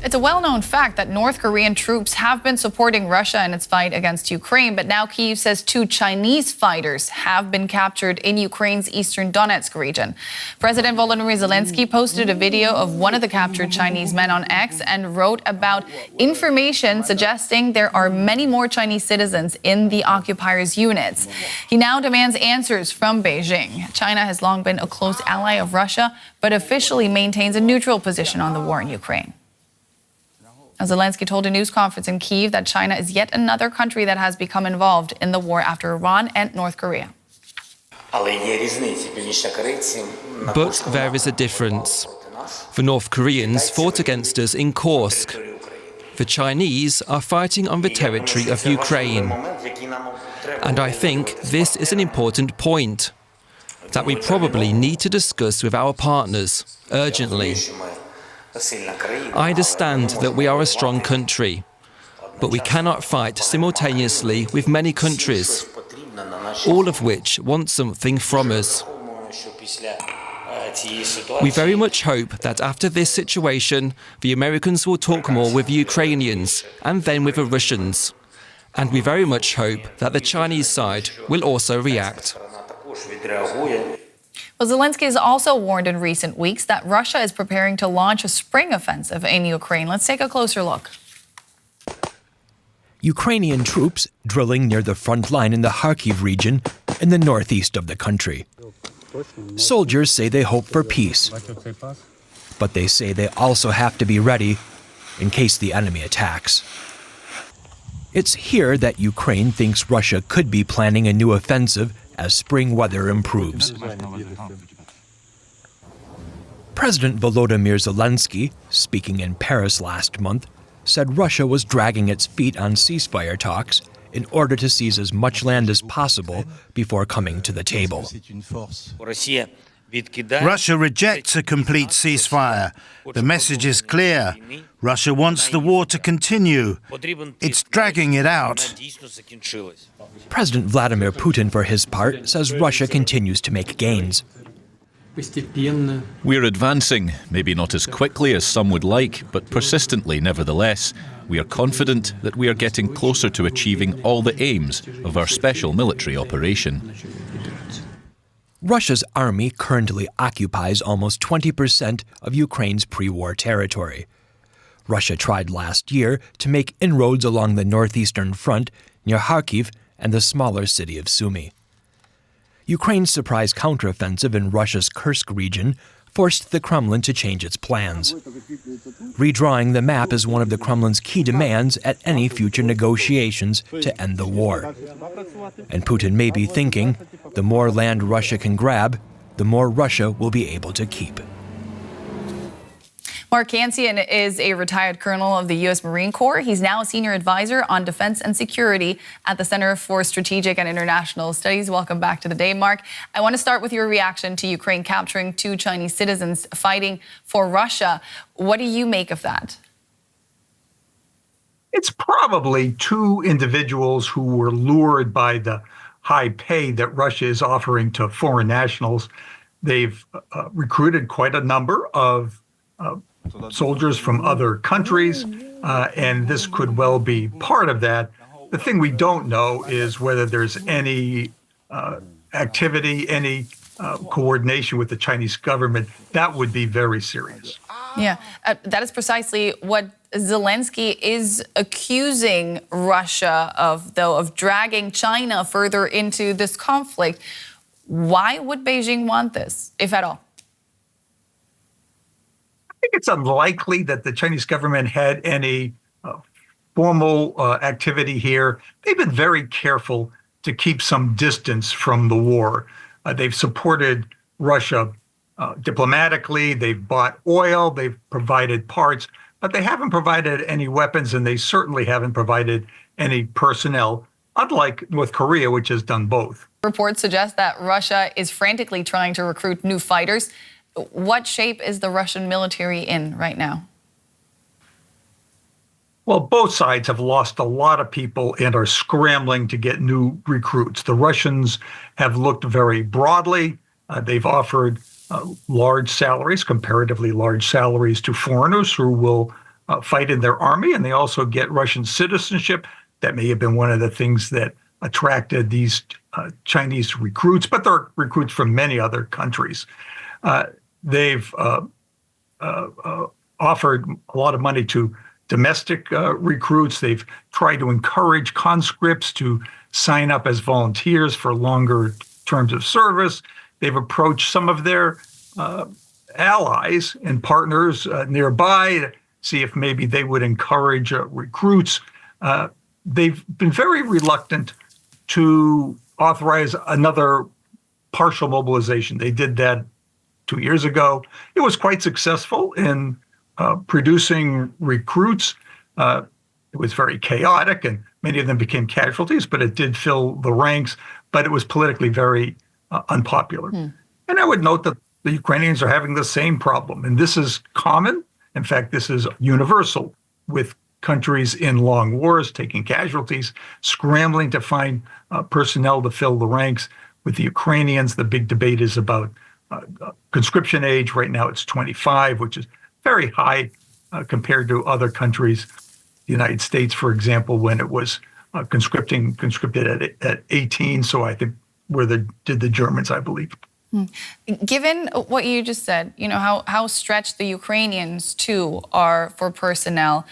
It's a well-known fact that North Korean troops have been supporting Russia in its fight against Ukraine, but now Kyiv says 2 Chinese fighters have been captured in Ukraine's eastern Donetsk region. President Volodymyr Zelenskyy posted a video of one of the captured Chinese men on X and wrote about information suggesting there are many more Chinese citizens in the occupier's units. He now demands answers from Beijing. China has long been a close ally of Russia, but officially maintains a neutral position on the war in Ukraine. Zelenskyy told a news conference in Kyiv that China is yet another country that has become involved in the war after Iran and North Korea. But there is a difference. The North Koreans fought against us in Kursk. The Chinese are fighting on the territory of Ukraine. And I think this is an important point that we probably need to discuss with our partners urgently. I understand that we are a strong country, but we cannot fight simultaneously with many countries, all of which want something from us. We very much hope that after this situation, the Americans will talk more with the Ukrainians and then with the Russians. And we very much hope that the Chinese side will also react. Well, Zelenskyy has also warned in recent weeks that Russia is preparing to launch a spring offensive in Ukraine. Let's take a closer look. Ukrainian troops drilling near the front line in the Kyiv region in the northeast of the country. Soldiers say they hope for peace, but they say they also have to be ready in case the enemy attacks. It's here that Ukraine thinks Russia could be planning a new offensive as spring weather improves. President Volodymyr Zelenskyy, speaking in Paris last month, said Russia was dragging its feet on ceasefire talks in order to seize as much land as possible before coming to the table. Russia rejects a complete ceasefire. The message is clear. Russia wants the war to continue. It's dragging it out. President Vladimir Putin, for his part, says Russia continues to make gains. We're advancing, maybe not as quickly as some would like, but persistently nevertheless. We are confident that we are getting closer to achieving all the aims of our special military operation. Russia's army currently occupies almost 20% of Ukraine's pre-war territory. Russia tried last year to make inroads along the northeastern front near Kharkiv and the smaller city of Sumy. Ukraine's surprise counteroffensive in Russia's Kursk region forced the Kremlin to change its plans. Redrawing the map is one of the Kremlin's key demands at any future negotiations to end the war. And Putin may be thinking, the more land Russia can grab, the more Russia will be able to keep. Mark Cancian is a retired colonel of the U.S. Marine Corps. He's now a senior advisor on defense and security at the Center for Strategic and International Studies. Welcome back to the day, Mark. I want to start with your reaction to Ukraine capturing 2 Chinese citizens fighting for Russia. What do you make of that? It's probably 2 individuals who were lured by the high pay that Russia is offering to foreign nationals. They've recruited quite a number of soldiers from other countries, and this could well be part of that. The thing we don't know is whether there's any activity, any coordination with the Chinese government. That would be very serious. Yeah, that is precisely what Zelenskyy is accusing Russia of, though, of dragging China further into this conflict. Why would Beijing want this, if at all? I think it's unlikely that the Chinese government had any formal activity here. They've been very careful to keep some distance from the war. They've supported Russia diplomatically. They've bought oil. They've provided parts, but they haven't provided any weapons, and they certainly haven't provided any personnel, unlike North Korea, which has done both. Reports suggest that Russia is frantically trying to recruit new fighters. What shape is the Russian military in right now? Well, both sides have lost a lot of people and are scrambling to get new recruits. The Russians have looked very broadly. They've offered large salaries, comparatively large salaries, to foreigners who will fight in their army, and they also get Russian citizenship. That may have been one of the things that attracted these Chinese recruits, but they're recruits from many other countries. They've offered a lot of money to domestic recruits. They've tried to encourage conscripts to sign up as volunteers for longer terms of service. They've approached some of their allies and partners nearby to see if maybe they would encourage recruits. They've been very reluctant to authorize another partial mobilization. They did that 2 years ago. It was quite successful in producing recruits. It was very chaotic, and many of them became casualties, but it did fill the ranks, but it was politically very unpopular. And I would note that the Ukrainians are having the same problem, and this is common. In fact, this is universal with countries in long wars taking casualties, scrambling to find personnel to fill the ranks. With the Ukrainians, the big debate is about conscription age. Right now it's 25, which is very high compared to other countries. The United States, for example, when it was conscripted at 18. So I think did the Germans, I believe. Given what you just said, how stretched the Ukrainians too are for personnel.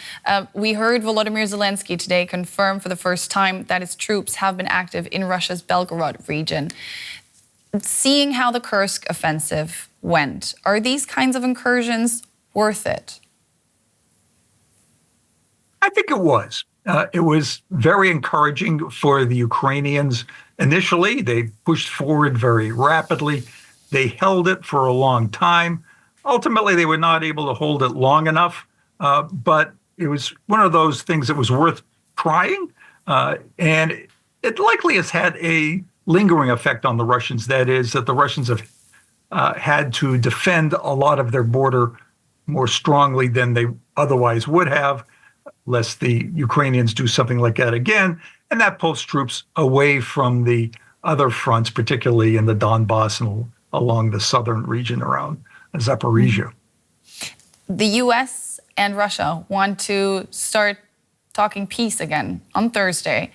We heard Volodymyr Zelenskyy today confirm for the first time that his troops have been active in Russia's Belgorod region. Seeing how the Kursk offensive went, are these kinds of incursions worth it? I think it was. It was very encouraging for the Ukrainians. Initially, they pushed forward very rapidly. They held it for a long time. Ultimately, they were not able to hold it long enough, but it was one of those things that was worth trying. And it likely has had a lingering effect on the Russians. That is, that the Russians have had to defend a lot of their border more strongly than they otherwise would have, lest the Ukrainians do something like that again. And that pulls troops away from the other fronts, particularly in the Donbass and along the southern region around Zaporizhia. The U.S. and Russia want to start talking peace again on Thursday.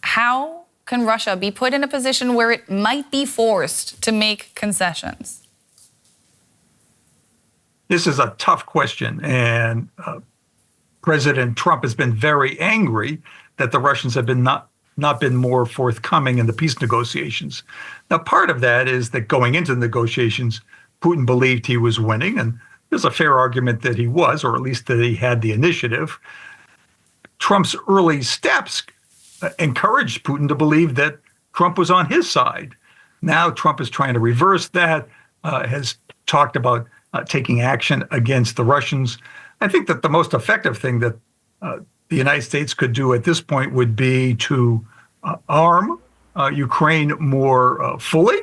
How can Russia be put in a position where it might be forced to make concessions? This is a tough question, and President Trump has been very angry that the Russians have been not been more forthcoming in the peace negotiations. Now, part of that is that going into the negotiations, Putin believed he was winning, and there's a fair argument that he was, or at least that he had the initiative. Trump's early steps encouraged Putin to believe that Trump was on his side. Now Trump is trying to reverse that, has talked about taking action against the Russians. I think that the most effective thing that the United States could do at this point would be to arm Ukraine more fully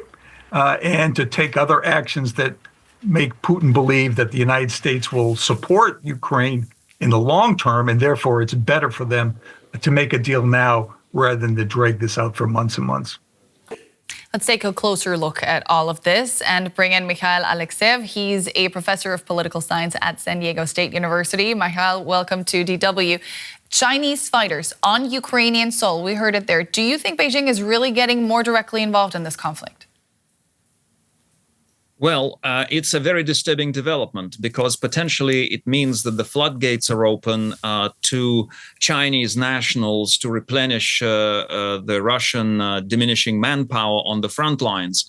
and to take other actions that make Putin believe that the United States will support Ukraine in the long term, and therefore it's better for them to make a deal now rather than to drag this out for months and months. Let's take a closer look at all of this and bring in Mikhail Alexseev. He's a professor of political science at San Diego State University. Mikhail, welcome to DW. Chinese fighters on Ukrainian soil, we heard it there. Do you think Beijing is really getting more directly involved in this conflict? Well, it's a very disturbing development because potentially it means that the floodgates are open to Chinese nationals to replenish the Russian diminishing manpower on the front lines.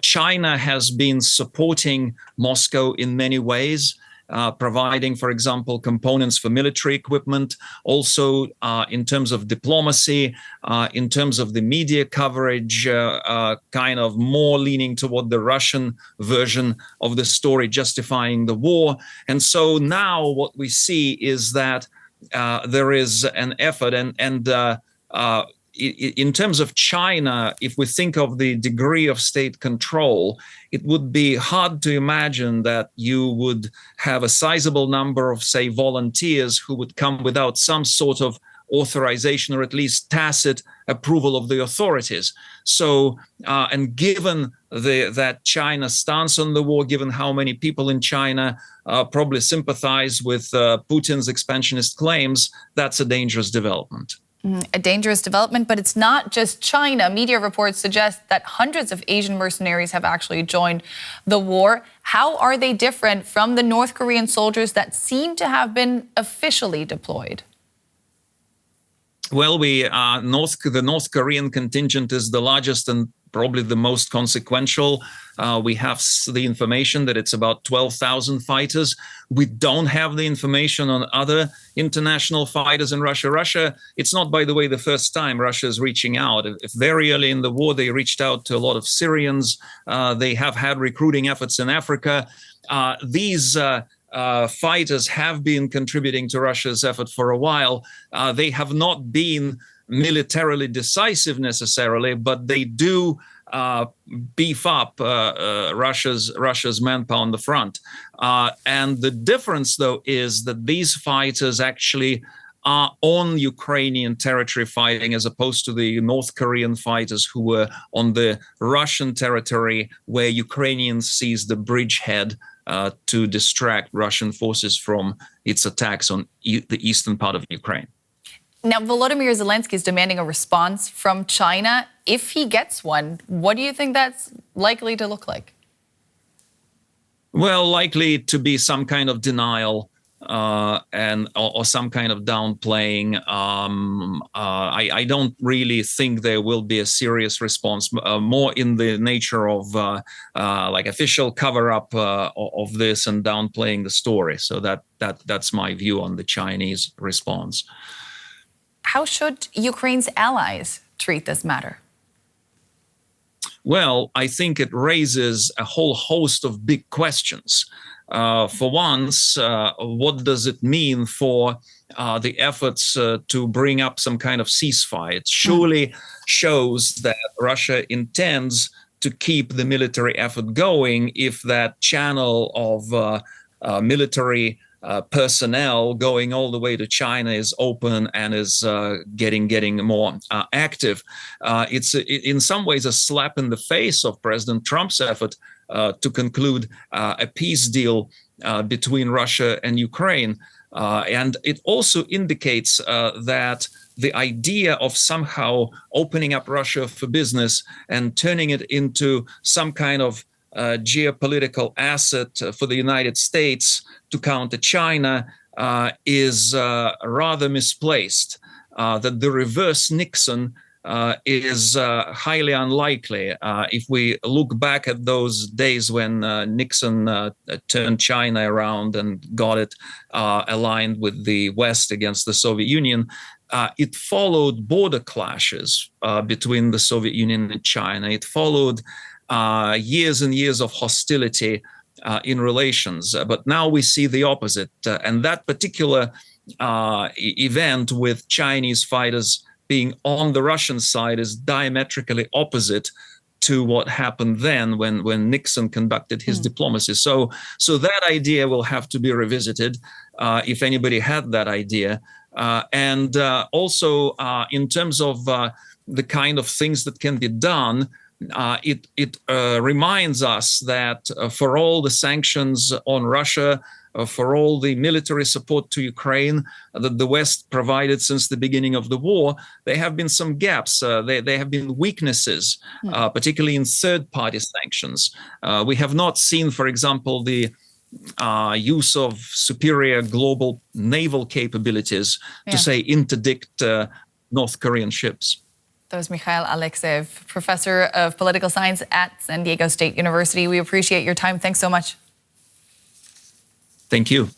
China has been supporting Moscow in many ways. Providing, for example, components for military equipment, also in terms of diplomacy, in terms of the media coverage, kind of more leaning toward the Russian version of the story justifying the war. And so now what we see is that there is an effort in terms of China, if we think of the degree of state control, it would be hard to imagine that you would have a sizable number of, say, volunteers who would come without some sort of authorization or at least tacit approval of the authorities. So, and given that China's stance on the war, given how many people in China probably sympathize with Putin's expansionist claims, that's a dangerous development. A dangerous development, but it's not just China. Media reports suggest that hundreds of Asian mercenaries have actually joined the war. How are they different from the North Korean soldiers that seem to have been officially deployed? Well, the North Korean contingent is the largest and probably the most consequential. We have the information that it's about 12,000 fighters. We don't have the information on other international fighters in Russia. Russia, it's not, by the way, the first time Russia is reaching out. If very early in the war, they reached out to a lot of Syrians. They have had recruiting efforts in Africa. These fighters have been contributing to Russia's effort for a while. They have not been militarily decisive necessarily, but they do beef up Russia's manpower on the front. And the difference, though, is that these fighters actually are on Ukrainian territory fighting, as opposed to the North Korean fighters who were on the Russian territory, where Ukrainians seized the bridgehead to distract Russian forces from its attacks on the eastern part of Ukraine. Now, Volodymyr Zelenskyy is demanding a response from China. If he gets one, what do you think that's likely to look like? Well, likely to be some kind of denial or some kind of downplaying. I don't really think there will be a serious response, more in the nature of like official cover-up of this and downplaying the story. So that's my view on the Chinese response. How should Ukraine's allies treat this matter? Well, I think it raises a whole host of big questions. For once, what does it mean for the efforts to bring up some kind of ceasefire? It surely shows that Russia intends to keep the military effort going if that channel of military personnel going all the way to China is open and is getting more active. It's in some ways a slap in the face of President Trump's effort to conclude a peace deal between Russia and Ukraine. And it also indicates that the idea of somehow opening up Russia for business and turning it into some kind of geopolitical asset for the United States to counter China is rather misplaced. That the reverse Nixon is highly unlikely. If we look back at those days when Nixon turned China around and got it aligned with the West against the Soviet Union, it followed border clashes between the Soviet Union and China. It followed years and years of hostility in relations. But now we see the opposite. And that particular event with Chinese fighters being on the Russian side is diametrically opposite to what happened then when Nixon conducted his diplomacy. So that idea will have to be revisited, if anybody had that idea. And also in terms of the kind of things that can be done, it reminds us that for all the sanctions on Russia, for all the military support to Ukraine that the West provided since the beginning of the war, there have been some gaps. There have been weaknesses, particularly in third-party sanctions. We have not seen, for example, the use of superior global naval capabilities to, say, interdict North Korean ships. That was Mikhail Alexseev, professor of political science at San Diego State University. We appreciate your time. Thanks so much. Thank you.